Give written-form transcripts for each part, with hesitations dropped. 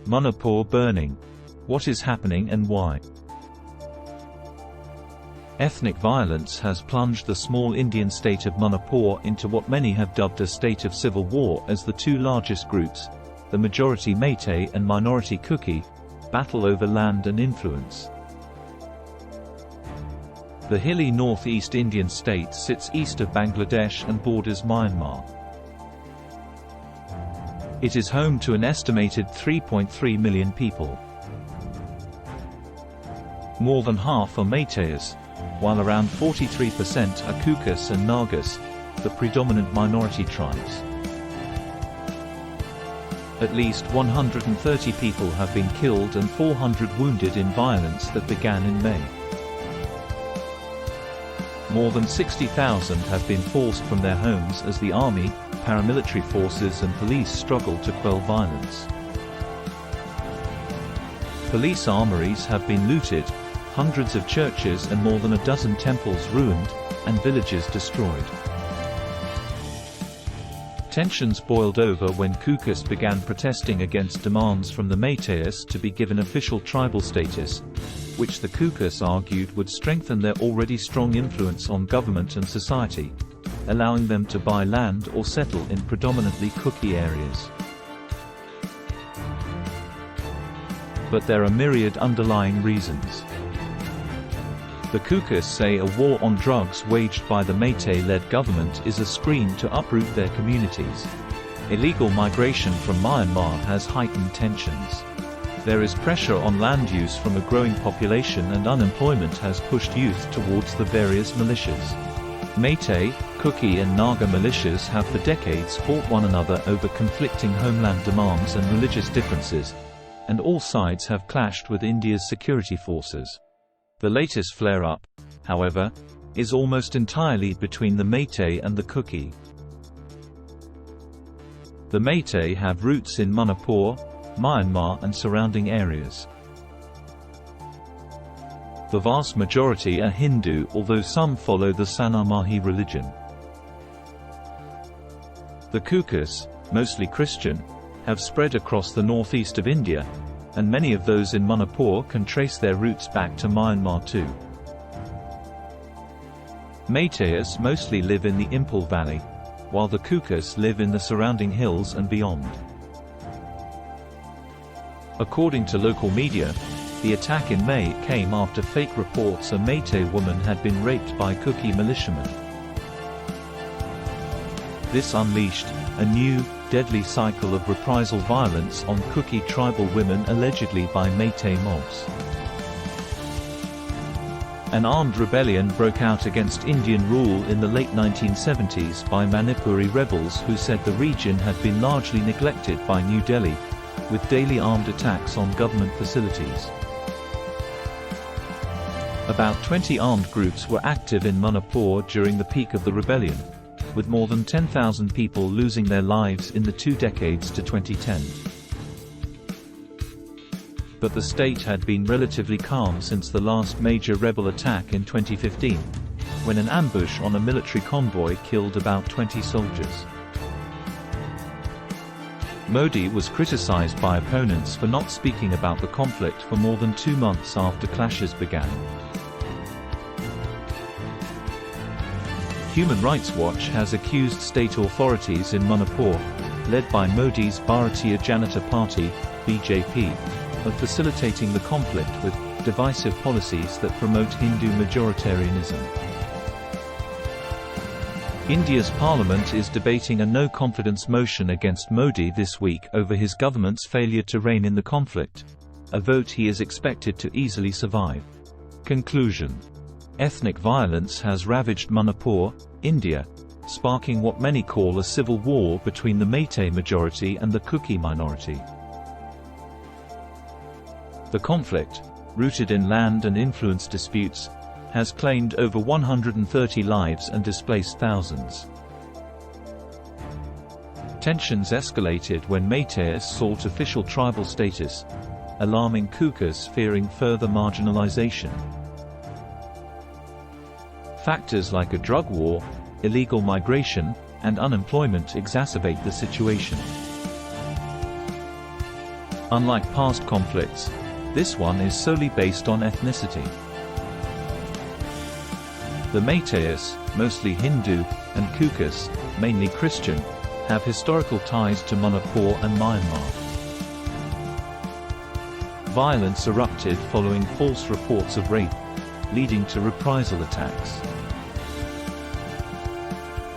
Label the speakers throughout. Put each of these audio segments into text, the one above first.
Speaker 1: Manipur burning. What is happening and why? Ethnic violence has plunged the small Indian state of Manipur into what many have dubbed a state of civil war as the two largest groups, the majority Meitei and minority Kuki, battle over land and influence. The hilly northeast Indian state sits east of Bangladesh and borders Myanmar. It is home to an estimated 3.3 million people. More than half are Meiteis, while around 43% are Kukis and Nagas, the predominant minority tribes. At least 130 people have been killed and 400 wounded in violence that began in May. More than 60,000 have been forced from their homes as the army, paramilitary forces and police struggle to quell violence. Police armories have been looted, hundreds of churches and more than a dozen temples ruined, and villages destroyed. Tensions boiled over when Kukis began protesting against demands from the Meiteis to be given official tribal status, which the Kukis argued would strengthen their already strong influence on government and society, allowing them to buy land or settle in predominantly Kuki areas. But there are myriad underlying reasons. The Kukis say a war on drugs waged by the Meitei-led government is a screen to uproot their communities. Illegal migration from Myanmar has heightened tensions. There is pressure on land use from a growing population, and unemployment has pushed youth towards the various militias. Meitei, Kuki and Naga militias have for decades fought one another over conflicting homeland demands and religious differences, and all sides have clashed with India's security forces. The latest flare-up, however, is almost entirely between the Meitei and the Kuki. The Meitei have roots in Manipur, Myanmar and surrounding areas. The vast majority are Hindu, although some follow the Sanamahi religion. The Kukis, mostly Christian, have spread across the northeast of India, and many of those in Manipur can trace their roots back to Myanmar too. Meiteis mostly live in the Impel Valley, while the Kukis live in the surrounding hills and beyond. According to local media, the attack in May came after fake reports a Meitei woman had been raped by Kuki militiamen. This unleashed a new, deadly cycle of reprisal violence on Kuki tribal women allegedly by Meitei mobs. An armed rebellion broke out against Indian rule in the late 1970s by Manipuri rebels who said the region had been largely neglected by New Delhi, with daily armed attacks on government facilities. About 20 armed groups were active in Manipur during the peak of the rebellion, with more than 10,000 people losing their lives in the 2 decades to 2010. But the state had been relatively calm since the last major rebel attack in 2015, when an ambush on a military convoy killed about 20 soldiers. Modi was criticized by opponents for not speaking about the conflict for more than 2 months after clashes began. Human Rights Watch has accused state authorities in Manipur, led by Modi's Bharatiya Janata Party, BJP, of facilitating the conflict with divisive policies that promote Hindu majoritarianism. India's parliament is debating a no-confidence motion against Modi this week over his government's failure to rein in the conflict, a vote he is expected to easily survive. Conclusion: ethnic violence has ravaged Manipur, India, sparking what many call a civil war between the Meitei majority and the Kuki minority. The conflict, rooted in land and influence disputes, has claimed over 130 lives and displaced thousands. Tensions escalated when Meiteis sought official tribal status, alarming Kukis fearing further marginalization. Factors like a drug war, illegal migration, and unemployment exacerbate the situation. Unlike past conflicts, this one is solely based on ethnicity. The Meiteis, mostly Hindu, and Kukis, mainly Christian, have historical ties to Manipur and Myanmar. Violence erupted following false reports of rape, leading to reprisal attacks.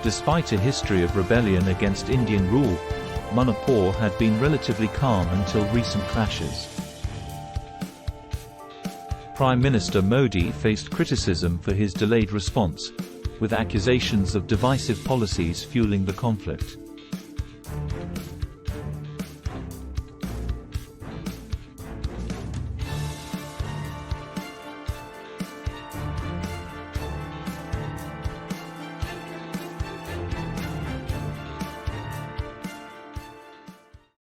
Speaker 1: Despite a history of rebellion against Indian rule, Manipur had been relatively calm until recent clashes. Prime Minister Modi faced criticism for his delayed response, with accusations of divisive policies fueling the conflict.